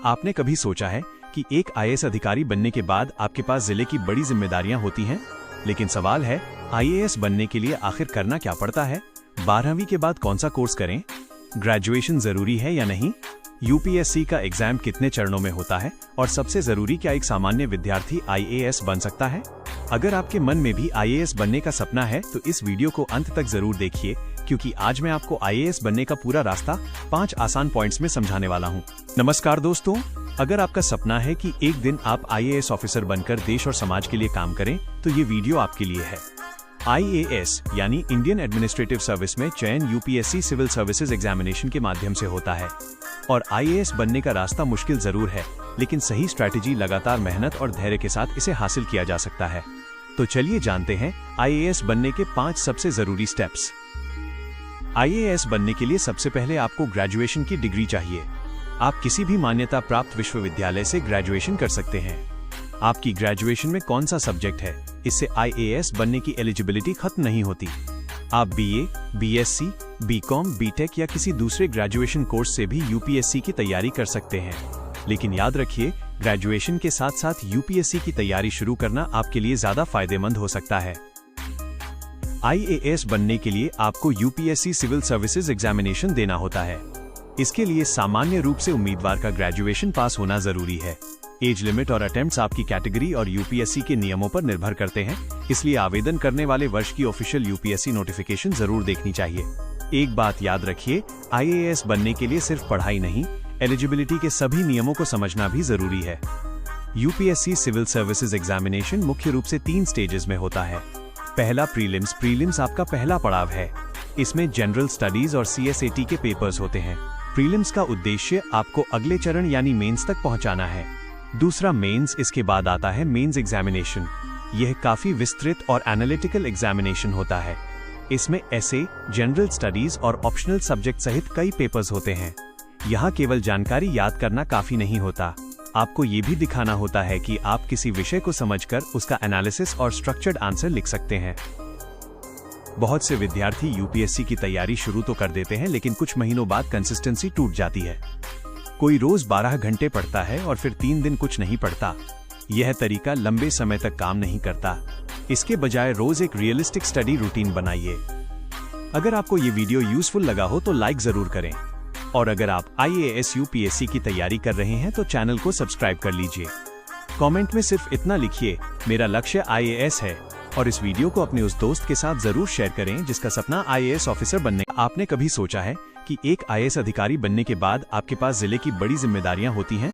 आपने कभी सोचा है कि एक आईएएस अधिकारी बनने के बाद आपके पास जिले की बड़ी जिम्मेदारियां होती हैं? लेकिन सवाल है, आईएएस बनने के लिए आखिर करना क्या पड़ता है? 12वीं के बाद कौन सा कोर्स करें? ग्रेजुएशन जरूरी है या नहीं? यूपीएससी का एग्जाम कितने चरणों में होता है? और सबसे जरूरी, क्या एक सामान्य विद्यार्थी आईएएस बन सकता है? अगर आपके मन में भी आईएएस बनने का सपना है तो इस वीडियो को अंत तक जरूर देखिए, क्योंकि आज मैं आपको आईएएस बनने का पूरा रास्ता 5 आसान पॉइंट्स में समझाने वाला हूं। नमस्कार दोस्तों, अगर आपका सपना है कि एक दिन आप आईएएस ऑफिसर बनकर देश और समाज के लिए काम करें, तो ये वीडियो आपके लिए है। आईएएस यानी इंडियन एडमिनिस्ट्रेटिव सर्विस में चयन यूपीएससी सिविल सर्विसेज एग्जामिनेशन के माध्यम से होता है। और आईएएस बनने का रास्ता मुश्किल जरूर है, लेकिन सही स्ट्रैटेजी, लगातार मेहनत और धैर्य के साथ इसे हासिल किया जा सकता है। तो चलिए जानते हैं आईएएस बनने के 5 सबसे जरूरी स्टेप्स। आईएएस बनने के लिए सबसे पहले आपको ग्रेजुएशन की डिग्री चाहिए। आप किसी भी मान्यता प्राप्त विश्वविद्यालय से ग्रेजुएशन कर सकते हैं। आपकी ग्रेजुएशन में कौन सा सब्जेक्ट है, इससे आईएएस बनने की एलिजिबिलिटी खत्म नहीं होती। आप बीए, बीएससी, बीकॉम, बीटेक या किसी दूसरे ग्रेजुएशन कोर्स से भी यूपीएससी की तैयारी कर सकते हैं। लेकिन याद रखिए, ग्रेजुएशन के साथ साथ यूपीएससी की तैयारी शुरू करना आपके लिए ज्यादा फायदेमंद हो सकता है। आईएएस बनने के लिए आपको यूपीएससी सिविल सर्विसेज एग्जामिनेशन देना होता है। इसके लिए सामान्य रूप से उम्मीदवार का ग्रेजुएशन पास होना जरूरी है। एज लिमिट और अटेम्प्ट्स आपकी कैटेगरी और यूपीएससी के नियमों पर निर्भर करते हैं, इसलिए आवेदन करने वाले वर्ष की ऑफिशियल यूपीएससी नोटिफिकेशन जरूर देखनी चाहिए। एक बात याद रखिए, आईएएस बनने के लिए सिर्फ पढ़ाई नहीं, एलिजिबिलिटी के सभी नियमों को समझना भी जरूरी है। यूपीएससी सिविल सर्विसेज एग्जामिनेशन मुख्य रूप से 3 स्टेजेस में होता है। पहला प्रीलिम्स। प्रीलिम्स आपका पहला पड़ाव है। इसमें जनरल स्टडीज और सीएसएटी के पेपर्स होते हैं। प्रीलिम्स का उद्देश्य आपको अगले चरण यानी मेंस तक पहुंचाना है। दूसरा मेंस, इसके बाद आता है मेंस एग्जामिनेशन। यह काफी विस्तृत और एनालिटिकल एग्जामिनेशन होता है। इसमें एसे, जनरल स्टडीज और ऑप्शनल सब्जेक्ट सहित कई पेपर्स होते हैं। यहाँ केवल जानकारी याद करना काफी नहीं होता, आपको ये भी दिखाना होता है कि आप किसी विषय को समझकर उसका एनालिसिस और स्ट्रक्चर्ड आंसर लिख सकते हैं। बहुत से विद्यार्थी यूपीएससी की तैयारी शुरू तो कर देते हैं, लेकिन कुछ महीनों बाद कंसिस्टेंसी टूट जाती है। कोई रोज 12 घंटे पढ़ता है और फिर 3 दिन कुछ नहीं पढ़ता। यह तरीका लंबे समय तक काम नहीं करता। इसके बजाय रोज एक रियलिस्टिक स्टडी रूटीन बनाइए। अगर आपको ये वीडियो यूजफुल लगा हो तो लाइक जरूर करें, और अगर आप आईएएस यूपीएससी की तैयारी कर रहे हैं तो चैनल को सब्सक्राइब कर लीजिए। कमेंट में सिर्फ इतना लिखिए, मेरा लक्ष्य आईएएस है, और इस वीडियो को अपने उस दोस्त के साथ जरूर शेयर करें जिसका सपना आईएएस ऑफिसर बनने। आपने कभी सोचा है कि एक आईएएस अधिकारी बनने के बाद आपके पास जिले की बड़ी जिम्मेदारियां होती हैं?